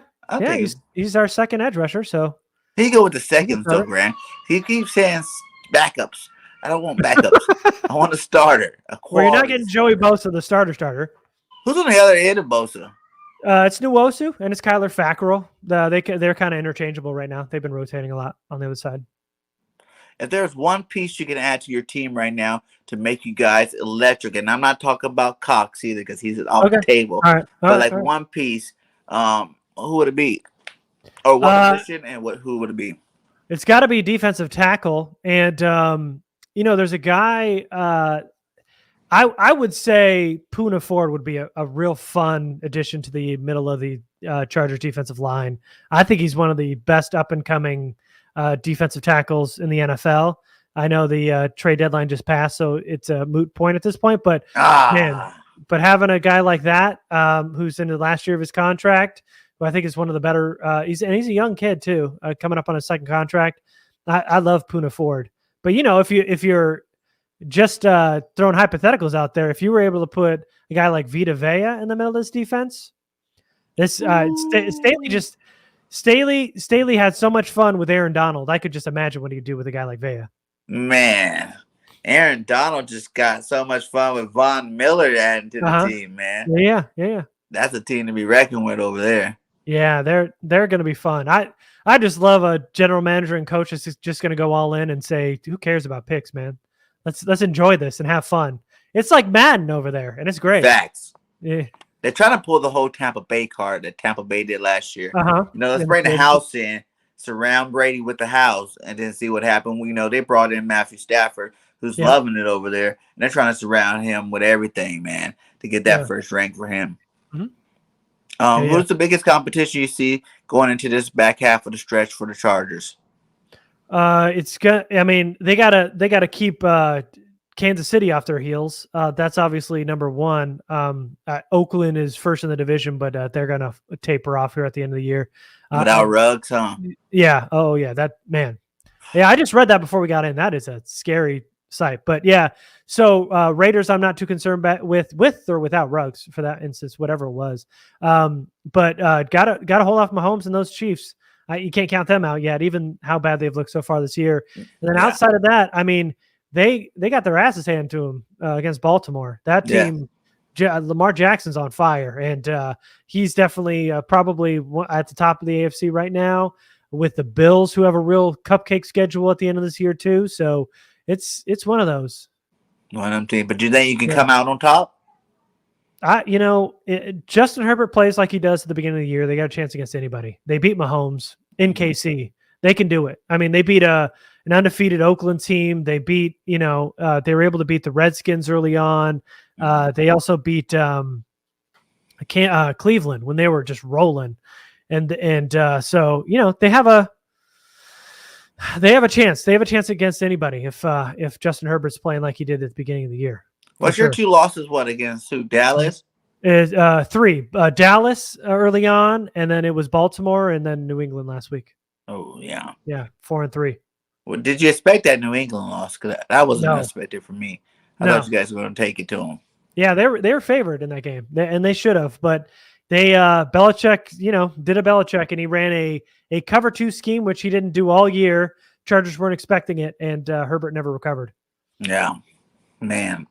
he's our second edge rusher. So he go with the seconds though, Grant. He keeps saying backups. I don't want backups. I want a starter. Well, you're not getting Joey Bosa, the starter. Who's on the other end of Bosa? It's Nwosu and it's Kyler Fackrell. They're kind of interchangeable right now. They've been rotating a lot on the other side. If there's one piece you can add to your team right now to make you guys electric, and I'm not talking about Cox either because he's off the table, one piece, who would it be? Or what position and who would it be? It's got to be defensive tackle. And, there's a guy I would say Poona Ford would be a real fun addition to the middle of the Chargers defensive line. I think he's one of the best up-and-coming defensive tackles in the NFL. I know the trade deadline just passed, so it's a moot point at this point. But but having a guy like that who's in the last year of his contract, who I think is one of the better, he's a young kid too, coming up on a second contract. I love Poona Ford. But if you're just throwing hypotheticals out there, if you were able to put a guy like Vita Vea in the middle of this defense, Staley had so much fun with Aaron Donald. I could just imagine what he'd do with a guy like Vea. Man, Aaron Donald just got so much fun with Von Miller adding to the team, man. Yeah. That's a team to be reckoned with over there. Yeah, they're going to be fun. I just love a general manager and coach that's just going to go all in and say, who cares about picks, man? Let's enjoy this and have fun. It's like Madden over there, and it's great. Facts. Yeah. They're trying to pull the whole Tampa Bay card that Tampa Bay did last year. Uh-huh. Let's bring the house in, surround Brady with the house, and then see what happened. We know they brought in Matthew Stafford, who's loving it over there, and they're trying to surround him with everything, man, to get that first rank for him. Mm-hmm. Who's the biggest competition you see going into this back half of the stretch for the Chargers? It's good. I mean, they gotta keep Kansas City off their heels. That's obviously number one. Oakland is first in the division, but they're gonna taper off here at the end of the year. Without Ruggs, huh? Yeah. Oh, yeah. That man. Yeah, I just read that before we got in. That is a scary sight. But yeah, so Raiders, I'm not too concerned with or without Ruggs for that instance, whatever it was. But gotta hold off Mahomes and those Chiefs. You can't count them out yet, even how bad they've looked so far this year. And then outside of that, I mean, they got their asses handed to them against Baltimore. That team, Lamar Jackson's on fire, and he's definitely probably at the top of the AFC right now with the Bills, who have a real cupcake schedule at the end of this year too. So it's one of those. One of them teams. But do you think you can come out on top? Justin Herbert plays like he does at the beginning of the year. They got a chance against anybody. They beat Mahomes in KC. They can do it. I mean, they beat an undefeated Oakland team. They beat, they were able to beat the Redskins early on. They also beat Cleveland when they were just rolling. And so, they have a chance. They have a chance against anybody if Justin Herbert's playing like he did at the beginning of the year. What's your two losses? What against who? Dallas? Is 3. Dallas early on, and then it was Baltimore, and then New England last week. Oh yeah, 4-3. Well, did you expect that New England loss? Because that wasn't expected for me. I thought you guys were going to take it to them. Yeah, they were favored in that game, and they should have. But they Belichick, did a Belichick, and he ran a cover 2 scheme, which he didn't do all year. Chargers weren't expecting it, and Herbert never recovered. Yeah, man.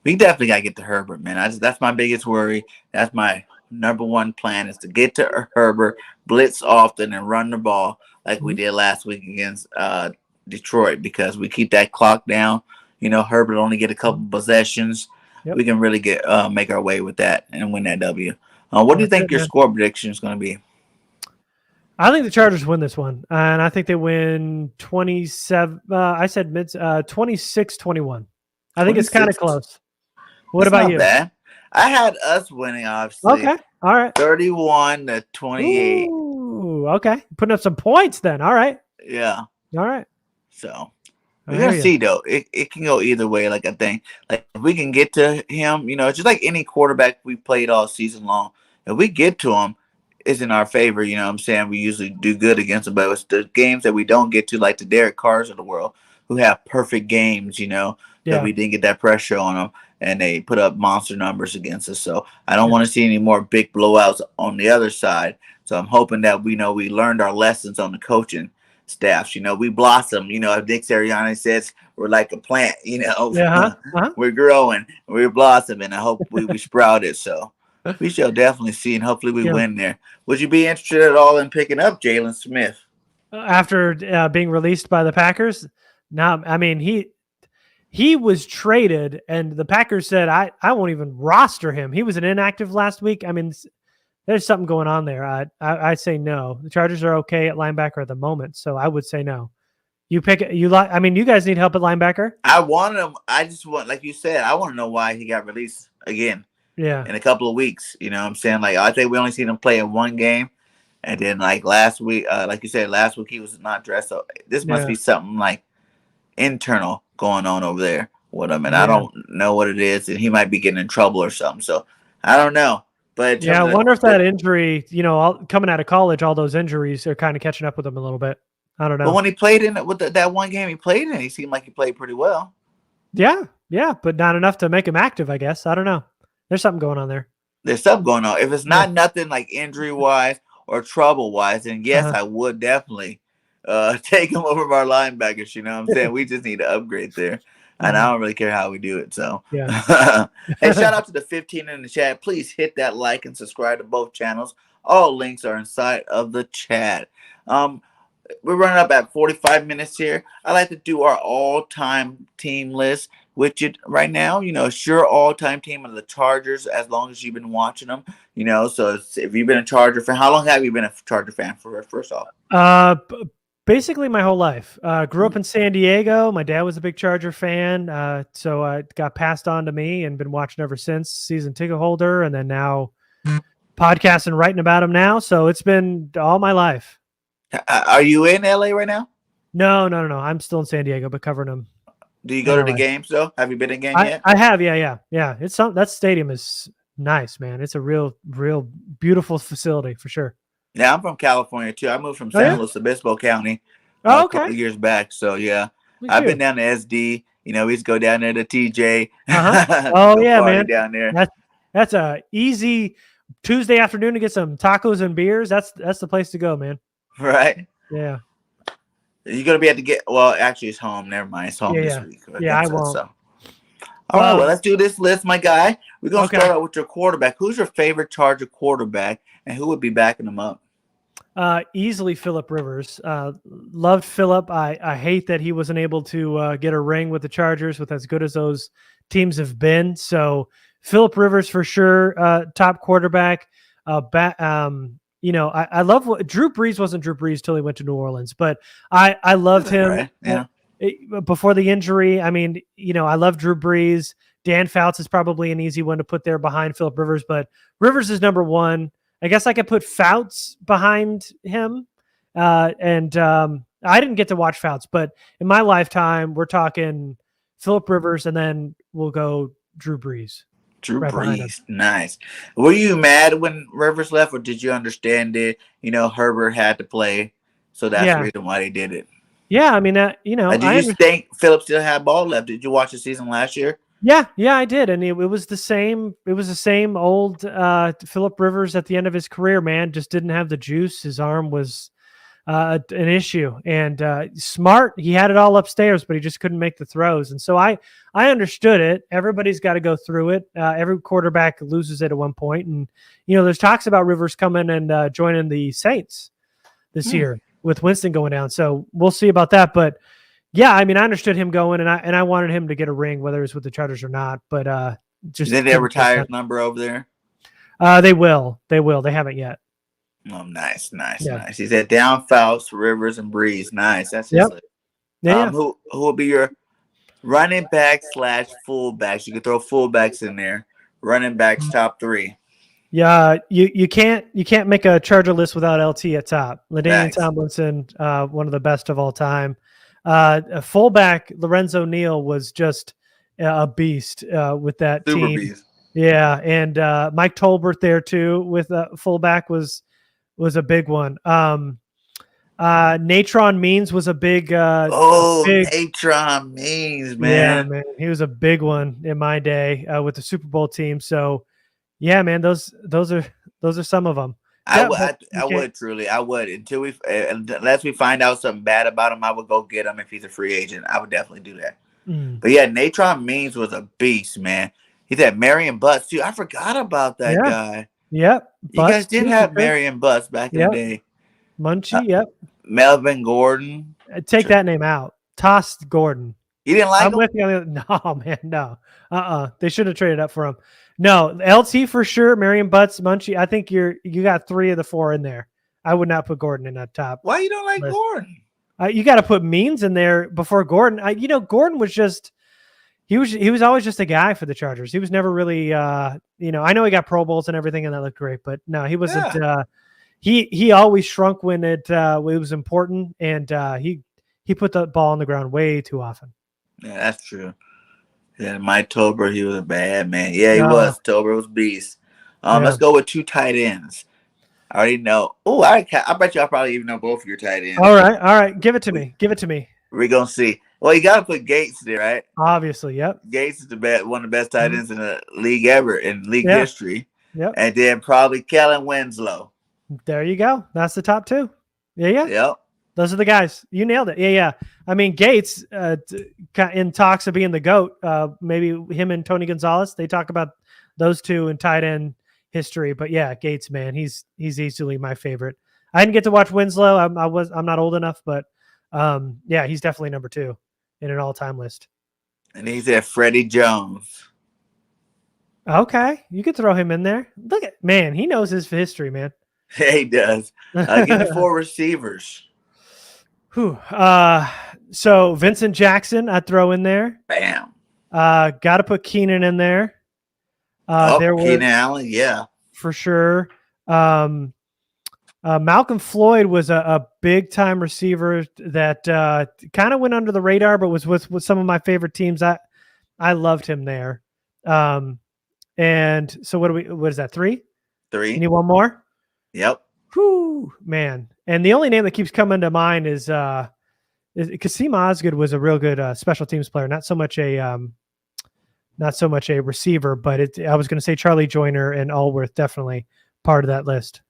We definitely got to get to Herbert, man. That's my biggest worry. That's my number one plan is to get to Herbert, blitz often, and run the ball like we did last week against Detroit, because we keep that clock down. Herbert only get a couple possessions. Yep. We can really make our way with that and win that W. What do you think your score prediction is going to be? I think the Chargers win this one, and I think they win 27. I said 26-21. I think it's kind of close. What about you? Bad. I had us winning, obviously. Okay. All right. 31-28. Ooh, okay. Putting up some points then. All right. Yeah. All right. So we're going to see, though. It can go either way, like I think. Like, if we can get to him, it's just like any quarterback we played all season long. If we get to him, it's in our favor, what I'm saying? We usually do good against him. But it's the games that we don't get to, like the Derek Carrs of the world, who have perfect games, that we didn't get that pressure on them. And they put up monster numbers against us. So I don't want to see any more big blowouts on the other side. So I'm hoping that we learned our lessons on the coaching staffs. We blossom. If Nick Sirianni says we're like a plant, we're growing, we're blossoming. I hope we sprouted. So we shall definitely see, and hopefully we win there. Would you be interested at all in picking up Jalen Smith? After being released by the Packers? No, I mean, he was traded, and the Packers said, I won't even roster him. He was an inactive last week. I mean, there's something going on there. I say no. The Chargers are okay at linebacker at the moment, so I would say no. You guys need help at linebacker? I want him. I just want, like you said, I want to know why he got released again. Yeah. In a couple of weeks. What I'm saying? Like, I think we only seen him play in one game. And then, like, last week, like you said, last week he was not dressed. So this must be something, like, internal going on over there with him, and I don't know what it is, and he might be getting in trouble or something. So I don't know. But I wonder if that injury, coming out of college, all those injuries are kind of catching up with him a little bit. I don't know. But when he played that one game he played in, he seemed like he played pretty well. Yeah, but not enough to make him active, I guess. I don't know. There's something going on there. There's something going on. If it's not nothing like injury wise or trouble wise, then yes, I would definitely take him over our linebackers. What I'm saying? We just need to upgrade there. And I don't really care how we do it. So, hey, shout out to the 15 in the chat. Please hit that like and subscribe to both channels. All links are inside of the chat. we're running up at 45 minutes here. I like to do our all-time team list with you right now. It's your all-time team of the Chargers as long as you've been watching them. So if you've been a Charger fan, how long have you been a Charger fan for? First off, Basically my whole life. Grew up in San Diego. My dad was a big Charger fan, so it got passed on to me and been watching ever since. Season ticket holder, and then now podcasting, writing about them now. So it's been all my life. are you in LA right now? No. I'm still in San Diego, but covering them. Do you go to the games though? Have you been in game yet? I have. Yeah. It's that stadium is nice, man. It's a real beautiful facility for sure. Yeah, I'm from California too. I moved from San Luis Obispo County a couple of years back. So yeah, I've been down to SD. We used to go down there to TJ. Oh yeah, man. Down there. That's a easy Tuesday afternoon to get some tacos and beers. That's the place to go, man. Right. Yeah. You're gonna be able to get. Well, actually, it's home. Never mind. It's home this week. I won't. So. All right. Well, let's do this list, my guy. We're gonna start out with your quarterback. Who's your favorite Charger quarterback, and who would be backing him up? Easily Phillip Rivers. Loved Phillip. I hate that he wasn't able to get a ring with the Chargers with as good as those teams have been. So Phillip Rivers for sure, top quarterback. I love what Drew Brees wasn't Drew Brees till he went to New Orleans, but I loved him. Right. Yeah. Before the injury. I mean, I love Drew Brees. Dan Fouts is probably an easy one to put there behind Phillip Rivers, but Rivers is number one. I guess I could put Fouts behind him. I didn't get to watch Fouts, but in my lifetime, we're talking Phillip Rivers, and then we'll go Drew Brees. Drew Brees, nice. Were you mad when Rivers left, or did you understand it? Herbert had to play, so that's the reason why they did it. Yeah, I mean, did you think Phillip still had ball left? Did you watch the season last year? Yeah, I did, and it was the same. It was the same old Phillip Rivers at the end of his career. Man, just didn't have the juice. His arm was an issue, and smart. He had it all upstairs, but he just couldn't make the throws. And so I understood it. Everybody's got to go through it. Every quarterback loses it at one point, and there's talks about Rivers coming and joining the Saints this year with Winston going down. So we'll see about that, but. Yeah, I mean, I understood him going, and I wanted him to get a ring, whether it's with the Chargers or not. But just did they retire his number over there? They will. They haven't yet. Oh, nice. He said down Fouts, Rivers, and Brees. Nice. That's his list. Yeah. Who will be your running back / fullbacks? You could throw fullbacks in there. Running backs top three. Yeah, you can't make a Charger list without LT at top. LaDainian Tomlinson, one of the best of all time. A fullback, Lorenzo Neal, was just a beast with that Super team. Beast. Yeah, and Mike Tolbert there too with fullback was a big one. Natron Means was a big. Natron Means, man. Yeah, man, he was a big one in my day with the Super Bowl team. So, yeah, man, those are some of them. I would truly. I would unless we find out something bad about him. I would go get him if he's a free agent. I would definitely do that. But yeah, Natron Means was a beast, man. He's at Marion Butts too. I forgot about that guy. Yep. You guys did have Marion Butts back in the day. Munchie. Yep. Melvin Gordon. Take that name out. Toss Gordon. You didn't like him? With you. No, man. No. They should have traded up for him. No, LT for sure. Marion Butts, Munchie. I think you got 3 of the 4 in there. I would not put Gordon in that top. Why you don't like list. Gordon? You got to put Means in there before Gordon. Gordon was just he was always just a guy for the Chargers. He was never really I know he got Pro Bowls and everything, and that looked great, but no, he wasn't. Yeah. He always shrunk when it was important, and he put the ball on the ground way too often. Yeah, that's true. Yeah, Mike Tolbert, he was a bad man. Yeah, he was. Tolbert was beast. Let's go with 2 tight ends. I already know. Oh, I bet you I probably even know both of your tight ends. All right. Give it to me. We're gonna see. Well, you gotta put Gates there, right? Obviously, yep. Gates is one of the best tight ends in the league ever, in league history. Yep. And then probably Kellen Winslow. There you go. That's the top 2. Yeah. Yep. Those are the guys. You nailed it. Yeah. I mean, Gates in talks of being the GOAT. Maybe him and Tony Gonzalez. They talk about those 2 in tight end history. But yeah, Gates, man, he's easily my favorite. I didn't get to watch Winslow. I'm not old enough, but yeah, he's definitely number 2 in an all-time list. And he said Freddie Jones. Okay, you could throw him in there. Look at man, he knows his history, man. He does. Give me 4 receivers. Whew. So Vincent Jackson, I'd throw in there. Bam. Got to put Keenan in there. Keenan Allen, yeah, for sure. Malcolm Floyd was a big time receiver that kind of went under the radar, but was with some of my favorite teams. I loved him there. And so what is that? 3? You need one more? Yep. Whew, man. And the only name that keeps coming to mind is Kasim Osgood was a real good special teams player. Not so much a receiver, but I was going to say Charlie Joyner and Allworth, definitely part of that list.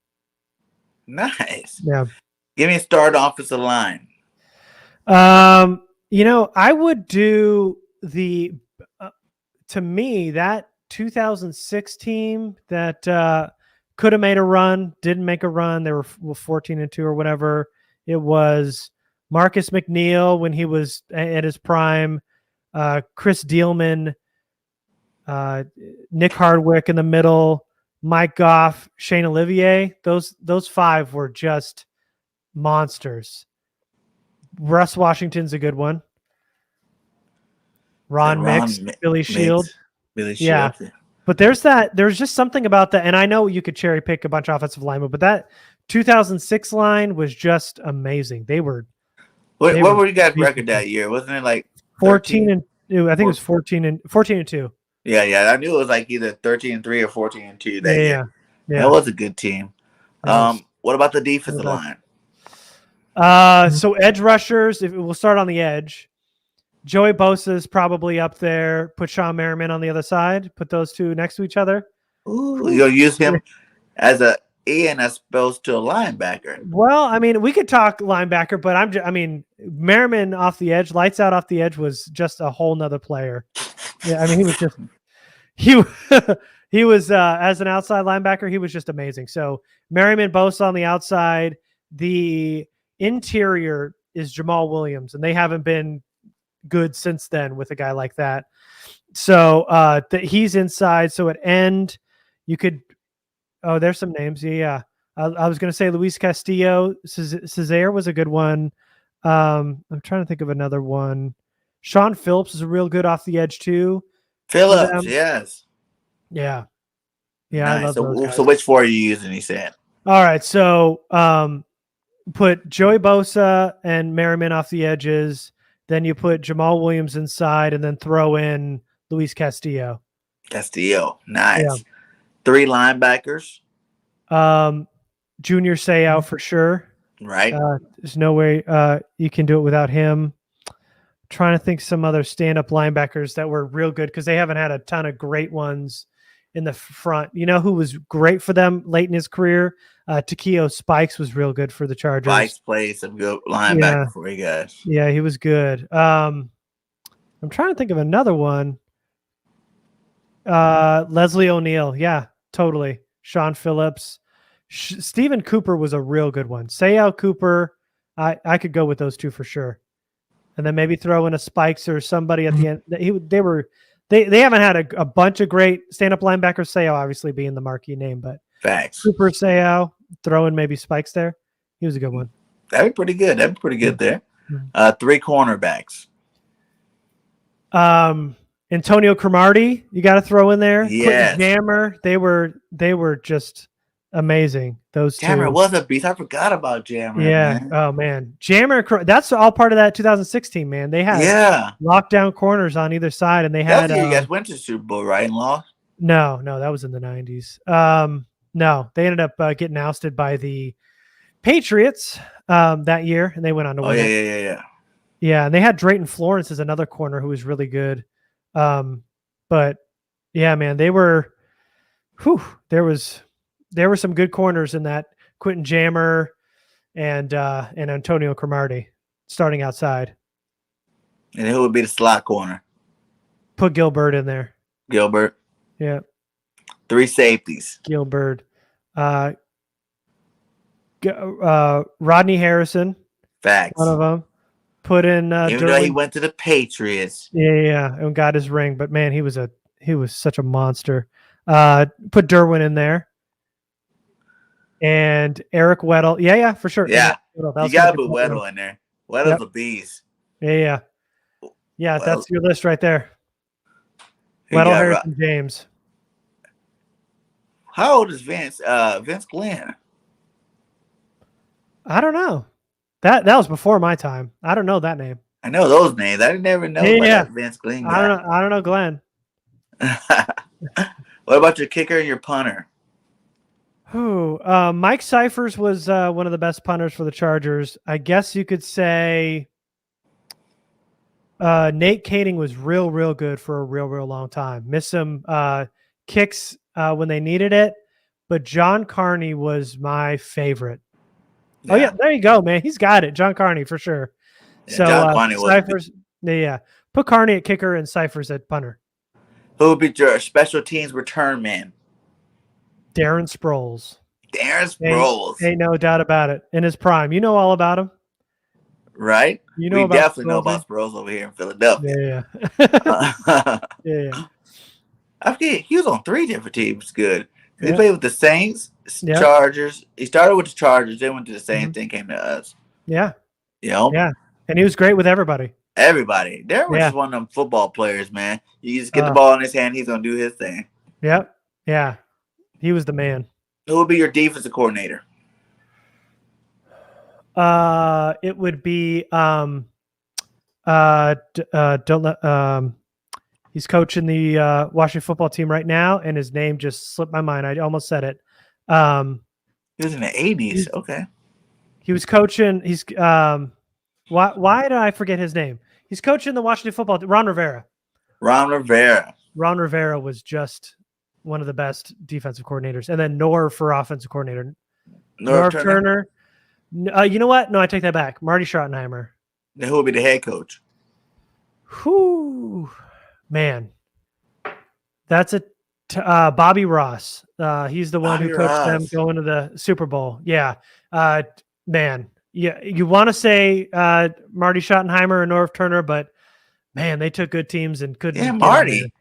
Nice. Yeah. Give me a start offensive line. I would do to me, that 2006 team that could have made a run, didn't make a run. They were 14-2 or whatever. It was Marcus McNeil when he was at his prime, Chris Dealman, Nick Hardwick in the middle, Mike Goff, Shane Olivier. Those 5 were just monsters. Russ Washington's a good one. Ron Mix, Billy Shield. Yeah. But there's just something about that. And I know you could cherry pick a bunch of offensive linemen, but that 2006 line was just amazing. What were you guys' record that year? Wasn't it like 14-2? I think it was 14-2. Yeah. I knew it was like either 13-3 or 14-2 that year. Yeah. That was a good team. What about the defensive line? So edge rushers, we'll start on the edge. Joey Bosa is probably up there. Put Sean Merriman on the other side. Put those 2 next to each other. Ooh, you'll use him as a end as opposed to a linebacker. Well, I mean, we could talk linebacker, but Merriman off the edge, lights out off the edge was just a whole nother player. Yeah, I mean, he was as an outside linebacker, he was just amazing. So Merriman, Bosa on the outside. The interior is Jamal Williams, and they haven't been good since then with a guy like that. So he's inside. So at end, you could. Oh, there's some names. Yeah. I was going to say Luis Castillo. Cesare was a good one. I'm trying to think of another one. Sean Phillips is a real good off the edge too. Phillips, yes. Yeah. Nice. I love those guys. So which 4 are you using? He said. All right. So put Joey Bosa and Merriman off the edges. Then you put Jamal Williams inside, and then throw in Luis Castillo. Nice. Yeah. 3 linebackers. Junior Seau for sure. Right. There's no way you can do it without him. Trying to think some other stand-up linebackers that were real good because they haven't had a ton of great ones in the front. You know who was great for them late in his career? Takeo Spikes was real good for the Chargers. Spikes played some good linebacker for you guys. Yeah, he was good. I'm trying to think of another one. Leslie O'Neal. Yeah, totally. Sean Phillips. Stephen Cooper was a real good one. Seau Cooper. I could go with those 2 for sure. And then maybe throw in a Spikes or somebody at the end. They haven't had a bunch of great stand-up linebackers. Seau obviously being the marquee name, but facts. Cooper, Seau, throw in maybe Spikes there. He was a good one. That'd be pretty good. There. 3 cornerbacks. Antonio Cromartie, you got to throw in there. Yes. Quentin Jammer, they were just amazing. Those 2. Jammer was a beast. I forgot about Jammer. Yeah. Man. Oh man, Jammer. That's all part of that 2016. Man, they had lockdown corners on either side, and they had. You guys went to the Super Bowl, right? And lost. No, that was in the 90s. No, they ended up getting ousted by the Patriots that year, and they went on to win. Yeah. Yeah, and they had Drayton Florence as another corner who was really good. But yeah, man, they were. There were some good corners in that. Quentin Jammer and Antonio Cromartie starting outside. And who would be the slot corner? Put Gilbert in there. Gilbert. Yeah. 3 safeties. Gilbert. Rodney Harrison, Facts. one of them. Put in Even though he went to the Patriots. Yeah, and got his ring. But man, he was such a monster. Put Derwin in there. And Eric Weddle. Yeah, for sure. Yeah. You got to put Weddle in there. Weddle's a beast. Yeah. Yeah, that's your list right there. Weddle, Harrison, James. How old is Vince Glenn? I don't know. That was before my time. I don't know that name. I know those names. I never know about Vince Glenn guy. I don't know Glenn. What about your kicker and your punter? Mike Cyphers was one of the best punters for the Chargers. I guess you could say Nate Kading was real good for a real long time. Missed some kicks when they needed it, but John Carney was my favorite. Yeah. Oh yeah, there you go, man. He's got it. John Carney for sure. Yeah, so John Carney Cyphers, put Carney at kicker and Cyphers at punter. Who would be your special teams return man? Darren Sproles. Darren Sproles. Ain't no doubt about it. In his prime. You know all about him. Right? You know we definitely know about Sproles over here in Philadelphia. Yeah. I forget. He was on 3 different teams. Good. He played with the Saints, Chargers. He started with the Chargers, then went to the Saints, then came to us. Yeah. Yeah. And he was great with everybody. Everybody. Darren was just one of them football players, man. You just get the ball in his hand, he's going to do his thing. Yep. Yeah. He was the man. Who would be your defensive coordinator? It would be he's coaching the Washington football team right now, and his name just slipped my mind. I almost said it. He was in the 80s. Okay. He was coaching. He's why did I forget his name? He's coaching the Washington football team. Ron Rivera. Ron Rivera was just one of the best defensive coordinators, and then Norv for offensive coordinator. Norv Turner. You know what? No, I take that back. Marty Schottenheimer. Then who would be the head coach? Man, that's Bobby Ross. He's the one who coached them going to the Super Bowl. Yeah, man. Yeah, you want to say Marty Schottenheimer and Norv Turner, but man, they took good teams and couldn't. Yeah, Marty.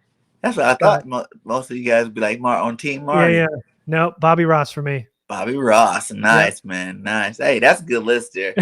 That's what I thought. Most of you guys would be like on Team Marty. Yeah. No, Bobby Ross for me. Bobby Ross. Nice, man. Nice. Hey, that's a good list there.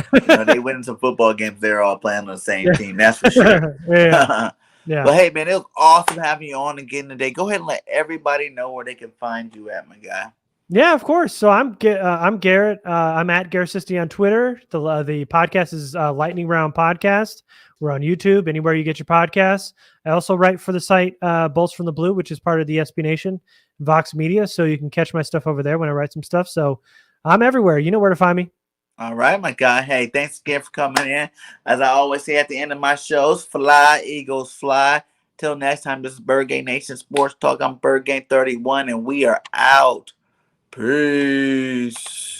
They win some football games. They're all playing on the same team. That's for sure. Yeah. Well, hey, man, it was awesome having you on again today. Go ahead and let everybody know where they can find you at, my guy. Yeah, of course. So I'm Garrett. I'm at Garrett Sisti on Twitter. The podcast is Lightning Round Podcast. We're on YouTube, anywhere you get your podcasts. I also write for the site Bolts from the Blue, which is part of the SB Nation, Vox Media. So you can catch my stuff over there when I write some stuff. So I'm everywhere. You know where to find me. All right, my guy. Hey, thanks again for coming in. As I always say at the end of my shows, fly, Eagles, fly. Till next time, this is BIRDGANG Nation Sports Talk. I'm BIRDGANG 31, and we are out. Peace.